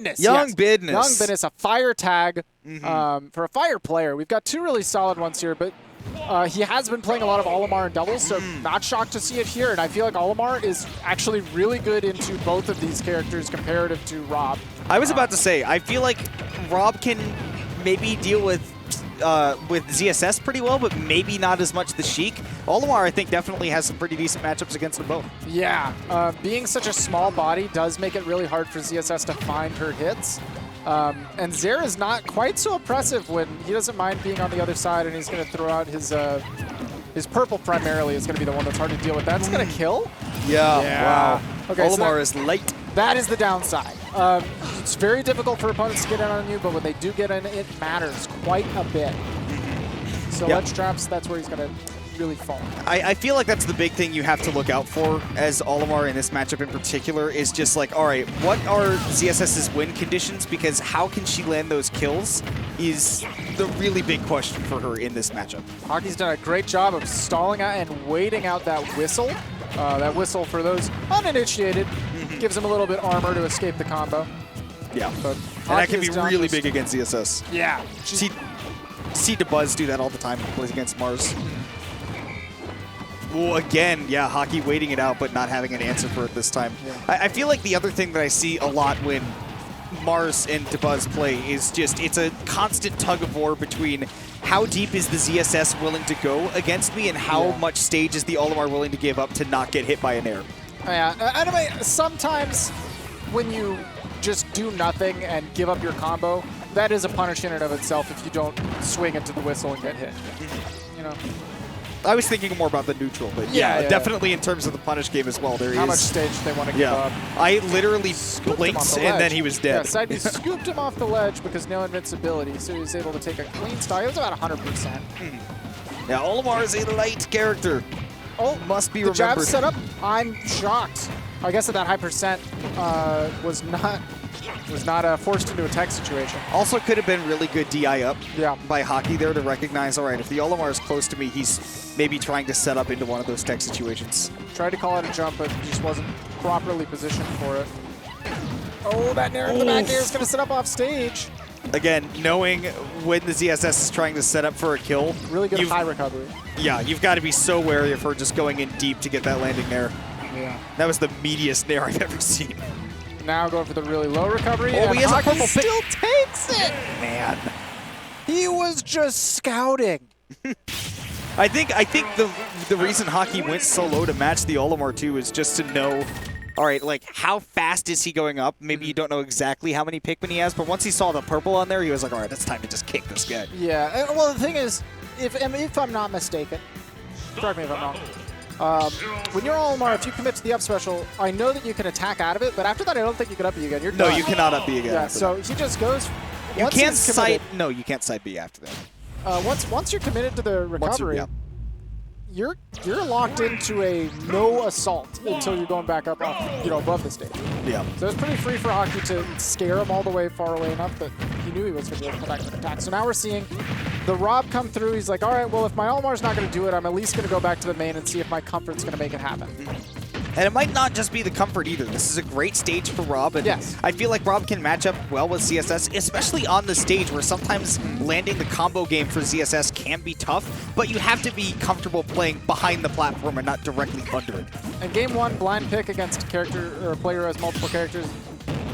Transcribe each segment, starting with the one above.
YungBidness. YungBidness, a fire tag for a fire player. We've got two really solid ones here, but he has been playing a lot of Olimar and doubles, so not shocked to see it here. And I feel like Olimar is actually really good into both of these characters comparative to Rob. I was about to say, I feel like Rob can maybe deal with ZSS pretty well, but maybe not as much the Sheik. Olimar, I think, definitely has some pretty decent matchups against them both. Yeah, being such a small body does make it really hard for ZSS to find her hits. And Zare is not quite so oppressive when he doesn't mind being on the other side, and he's going to throw out his purple primarily is going to be the one that's hard to deal with. That's going to kill? Yeah. Wow. Okay, Olimar is late. That is the downside. It's very difficult for opponents to get in on you, but when they do get in, it matters quite a bit. So ledge traps, that's where he's going to really fall. I feel like that's the big thing you have to look out for as Olimar in this matchup in particular is just like, all right, what are ZSS's win conditions? Because how can she land those kills is the really big question for her in this matchup. Hakii's done a great job of stalling out and waiting out that whistle. That whistle, for those uninitiated, gives him a little bit armor to escape the combo. Yeah, but and that can be really big against ZSS. Yeah. See DeBuzz do that all the time when he plays against Mars. Well, again, yeah, Hakii waiting it out, but not having an answer for it this time. Yeah. I feel like the other thing that I see a lot when Mars and DeBuzz play is just, it's a constant tug of war between how deep is the ZSS willing to go against me and how much stage is the Olimar willing to give up to not get hit by an air. Yeah, and I mean, sometimes when you just do nothing and give up your combo, that is a punish in and of itself if you don't swing into the whistle and get hit. You know? I was thinking more about the neutral, but yeah, definitely in terms of the punish game as well. How much stage they want to give up. I literally blinked and then he was dead. Yeah, Side B scooped him off the ledge because no invincibility, so he was able to take a clean style. It was about 100%. Yeah, Olimar is a light character. Oh, must be the remembered. jab setup, I'm shocked. I guess that high percent was not forced into a tech situation. Also could have been really good DI up by Hakii there to recognize, all right, if the Olimar is close to me, he's maybe trying to set up into one of those tech situations. Tried to call it a jump, but just wasn't properly positioned for it. Oh, that nair in the back there is going to set up off stage. Again, knowing when the ZSS is trying to set up for a kill. Really good high recovery. Yeah, you've got to be so wary of her just going in deep to get that landing nair. Yeah. That was the meatiest nair I've ever seen. Now going for the really low recovery. Oh, he has a purple still takes it! Man. He was just scouting. I think the reason Hakii went so low to match the Olimar too is just to know, all right, like how fast is he going up? Maybe you don't know exactly how many Pikmin he has, but once he saw the purple on there, he was like, all right, it's time to just kick this guy. Yeah, well, the thing is, if I'm not mistaken, correct me if I'm wrong, when you're Olimar, if you commit to the up special, I know that you can attack out of it, but after that, I don't think you can up B again. You're done. No, you cannot up B again. Yeah, so he just goes. You can't side. No, you can't side B after that. Once you're committed to the recovery, you're locked into a no assault until you're going back up, above the stage. Yeah. So it's pretty free for Hakii to scare him all the way far away enough that he knew he was going to be able to come back to the attack. So now we're seeing the Rob come through. He's like, all right, well, if my Olimar's not going to do it, I'm at least going to go back to the main and see if my comfort's going to make it happen. And it might not just be the comfort either. This is a great stage for Rob, and I feel like Rob can match up well with ZSS, especially on the stage where sometimes landing the combo game for ZSS can be tough, but you have to be comfortable playing behind the platform and not directly under it. And game one, blind pick against a character or a player who has multiple characters.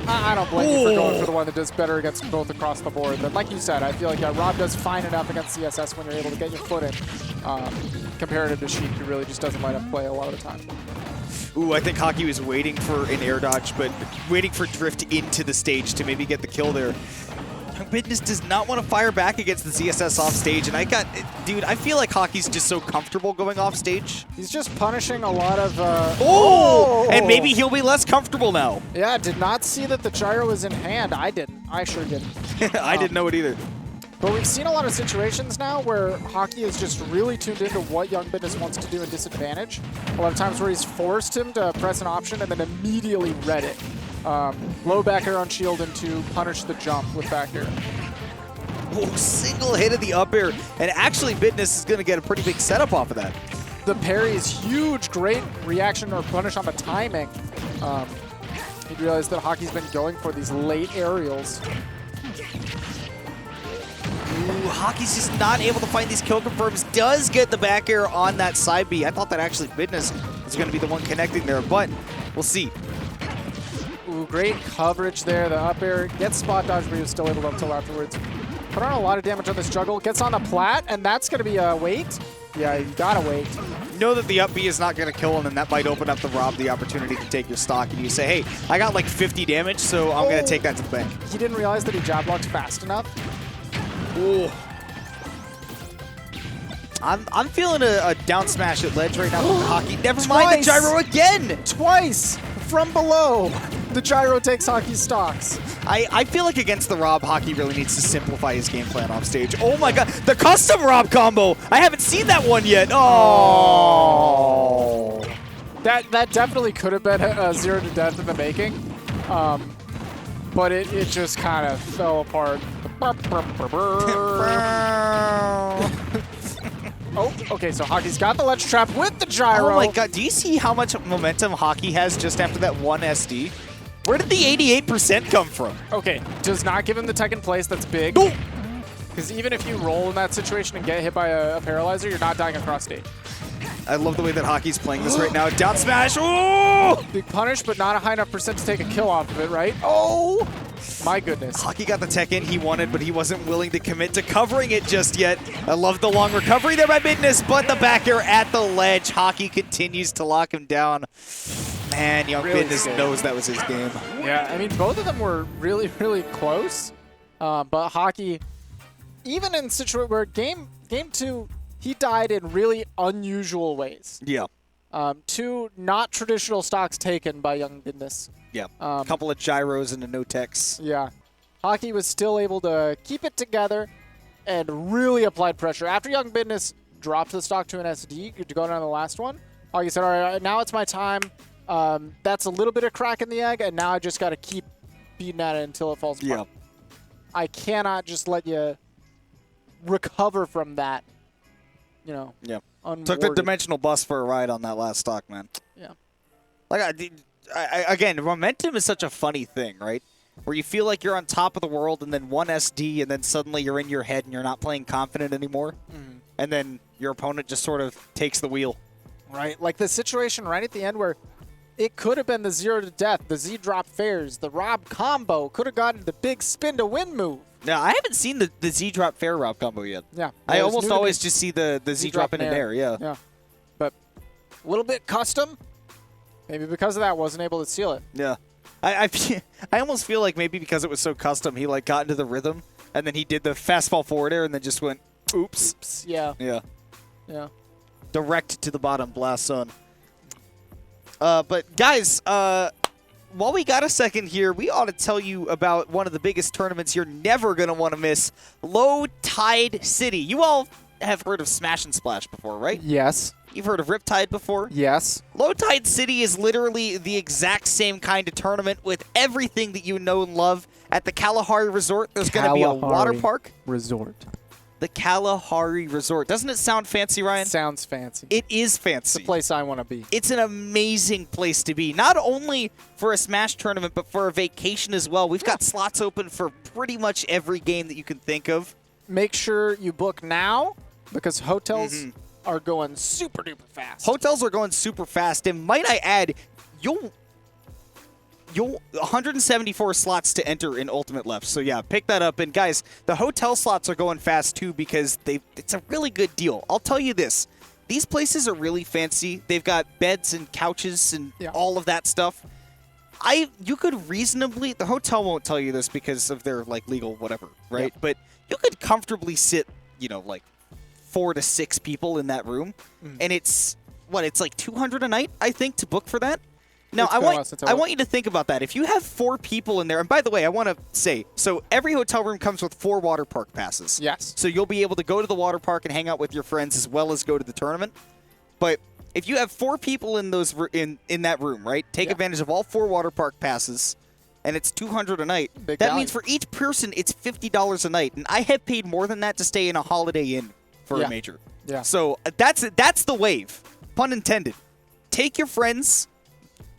I don't blame you for going for the one that does better against both across the board. But like you said, I feel like Rob does fine enough against ZSS when you're able to get your foot in, comparative to Sheik, who really just doesn't let him play a lot of the time. Ooh, I think Hakii was waiting for an air dodge, but waiting for drift into the stage to maybe get the kill there. YungBidness does not want to fire back against the ZSS off stage, and I feel like Hakii's just so comfortable going off stage. He's just punishing a lot of... And maybe he'll be less comfortable now. Yeah, did not see that the gyro was in hand. I didn't. I sure didn't. I didn't know it either. But we've seen a lot of situations now where Hakii is just really tuned into what YungBidness wants to do in disadvantage. A lot of times where he's forced him to press an option and then immediately read it. Low back air on shield into punish the jump with back air. Oh, single hit of the up air. And actually, YungBidness is going to get a pretty big setup off of that. The parry is huge, great reaction or punish on the timing. He realized that Hakii's been going for these late aerials. Ooh, Hakii's just not able to find these kill confirms. Does get the back air on that side B. I thought that actually YungBidness was going to be the one connecting there, but we'll see. Ooh, great coverage there. The up air gets spot dodge, but he was still able to up tilt afterwards. Put on a lot of damage on this juggle. Gets on the plat, and that's going to be a wait. Yeah, you got to wait. Know that the up B is not going to kill him, and that might open up the Rob the opportunity to take your stock, and you say, hey, I got like 50 damage, so I'm going to take that to the bank. He didn't realize that he jab blocked fast enough. Ooh. I'm feeling a down smash at ledge right now from Hakii. Never mind the gyro again! Twice from below. The gyro takes Hakii's stocks. I feel like against the Rob, Hakii really needs to simplify his game plan off stage. Oh my god, the custom Rob combo! I haven't seen that one yet. Oh! That definitely could have been a 0 to death in the making. But it just kind of fell apart. Oh, okay, so Hakii's got the ledge trap with the gyro. Oh my god, do you see how much momentum Hakii has just after that one SD? Where did the 88% come from? Okay, does not give him the tech in place, that's big. Because even if you roll in that situation and get hit by a paralyzer, you're not dying across stage. I love the way that Hakii's playing this right now. Down smash, oh! Big punish, but not a high enough percent to take a kill off of it, right? Oh! My goodness. Hakii got the tech in he wanted, but he wasn't willing to commit to covering it just yet. I love the long recovery there by YungBidness, but the back air at the ledge. Hakii continues to lock him down. Man, YungBidness knows that was his game. Yeah, I mean, both of them were really, really close. But Hakii, even in situation where game 2, he died in really unusual ways. Yeah. 2 not traditional stocks taken by YungBidness. Yeah, a couple of gyros and a no-techs. Yeah. Hakii was still able to keep it together and really applied pressure. After YungBidness dropped the stock to an SD to go down to the last one, Hakii said, all right, now it's my time. That's a little bit of crack in the egg, and now I just got to keep beating at it until it falls apart. Yeah. I cannot just let you recover from that, you know. Yeah. Unwarded. Took the dimensional bus for a ride on that last stock, man. Yeah. Like, again, momentum is such a funny thing, right? Where you feel like you're on top of the world and then one SD and then suddenly you're in your head and you're not playing confident anymore. Mm-hmm. And then your opponent just sort of takes the wheel. Right. Like the situation right at the end where it could have been the 0 to death, the Z drop fares, the Rob combo, could have gotten the big spin to win move. Now, I haven't seen the Z drop fair Rob combo yet. Yeah. I almost always just see the Z drop in air. Yeah. Yeah. But a little bit custom. Maybe because of that, wasn't able to seal it. Yeah. I almost feel like maybe because it was so custom, he like got into the rhythm, and then he did the fastfall forward air, and then just went, oops. Oops. Yeah. Yeah. Yeah. Direct to the bottom, blast zone. But guys, while we got a second here, we ought to tell you about one of the biggest tournaments you're never going to want to miss, Low Tide City. You all have heard of Smash and Splash before, right? Yes. You've heard of Riptide before? Yes. Low Tide City is literally the exact same kind of tournament with everything that you know and love. At the Kalahari Resort, there's going to be a water park. Resort. The Kalahari Resort. Doesn't it sound fancy, Ryan? Sounds fancy. It is fancy. It's the place I want to be. It's an amazing place to be. Not only for a Smash tournament, but for a vacation as well. We've got slots open for pretty much every game that you can think of. Make sure you book now because hotels are going super duper fast. Hotels are going super fast, and might I add, you'll 174 slots to enter in Ultimate left. So yeah, pick that up. And guys, the hotel slots are going fast too because it's a really good deal. I'll tell you this. These places are really fancy. They've got beds and couches and all of that stuff. You could reasonably, the hotel won't tell you this because of their like legal whatever, right? Yeah. But you could comfortably sit, you know, like 4 to 6 people in that room, and it's like $200 a night, I think, to book for that. Now, I want you to think about that. If you have 4 people in there, and by the way, I want to say, so every hotel room comes with 4 water park passes. Yes. So you'll be able to go to the water park and hang out with your friends as well as go to the tournament. But if you have 4 people in those in that room, right, take advantage of all 4 water park passes, and it's $200 a night. That means for each person, it's $50 a night. And I have paid more than that to stay in a Holiday Inn for a major. Yeah. So that's the wave, pun intended. Take your friends.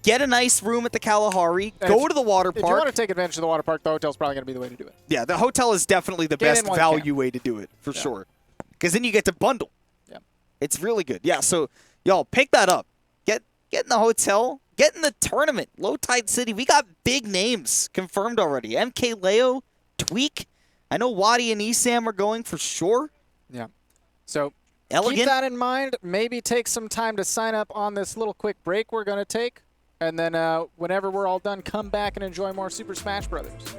get a nice room at the Kalahari, go to the water park. If you want to take advantage of the water park, the hotel's probably going to be the way to do it. Yeah, the hotel is definitely the best value way to do it, for sure. Because then you get to bundle. Yeah. It's really good. Yeah, so, y'all, pick that up. Get in the hotel. Get in the tournament. Low Tide City. We got big names confirmed already. MK Leo, Tweak. I know Wadi and Esam are going for sure. Yeah. So Elegant. keep that in mind. Maybe take some time to sign up on this little quick break we're going to take. And then whenever we're all done, come back and enjoy more Super Smash Brothers.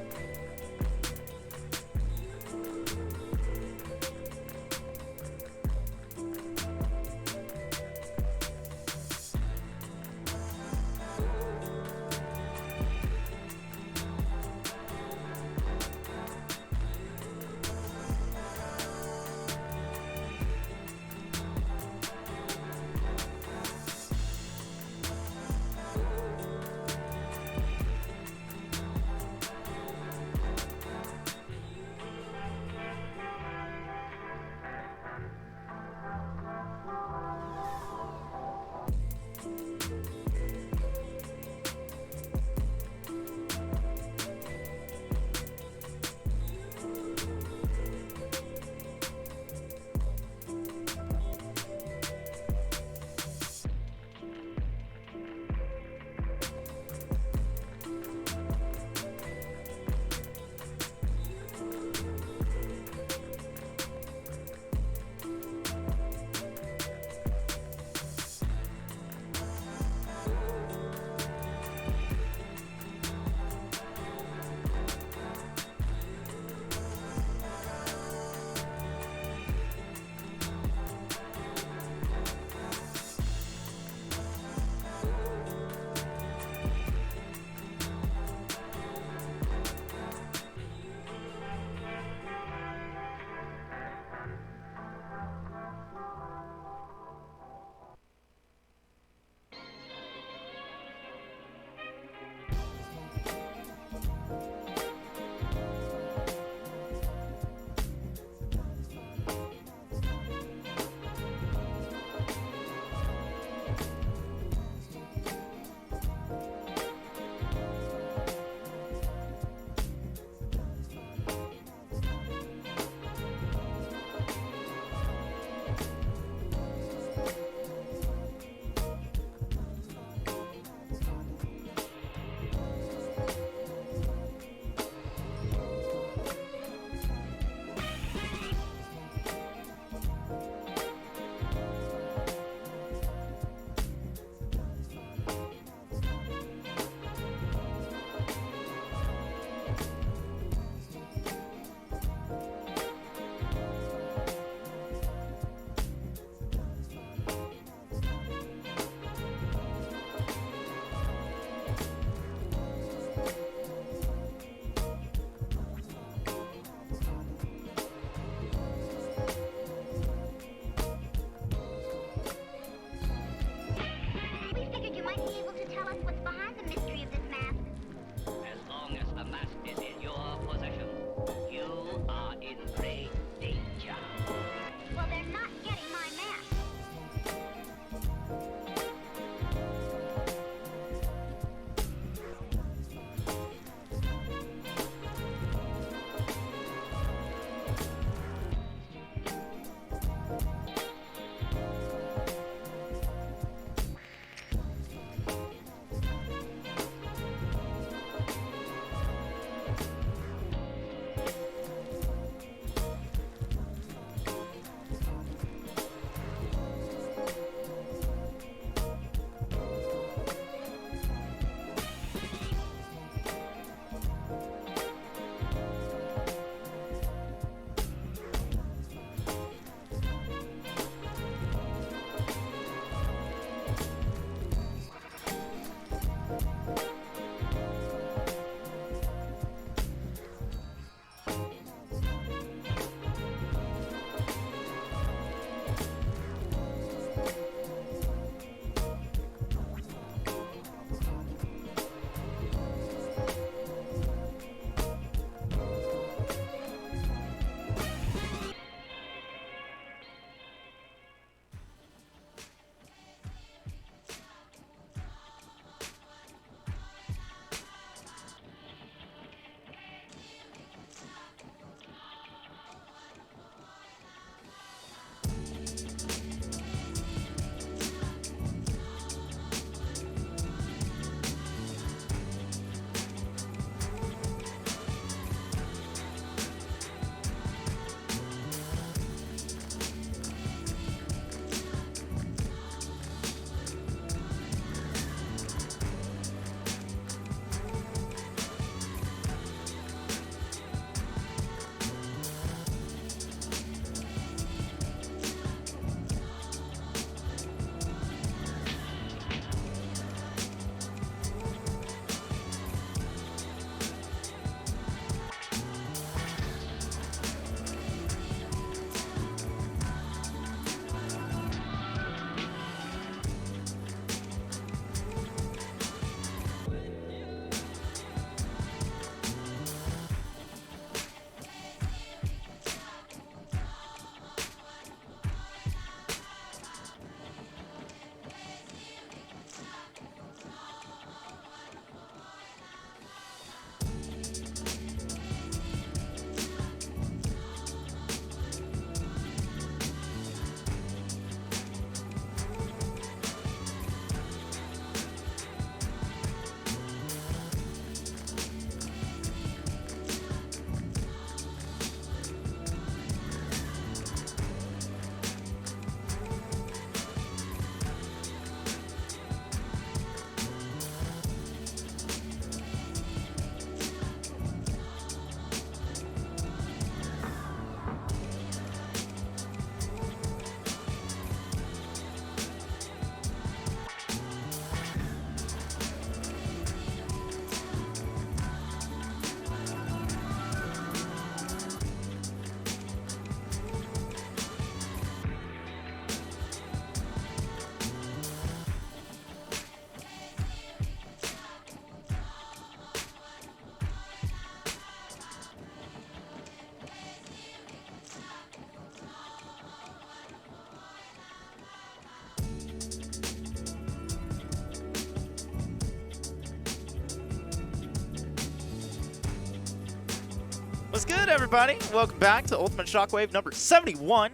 What's good, everybody? Welcome back to Ultimate Shockwave number 71.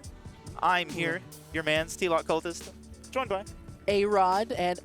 I'm here, your man's T-Lock Cultist, joined by A-Rod and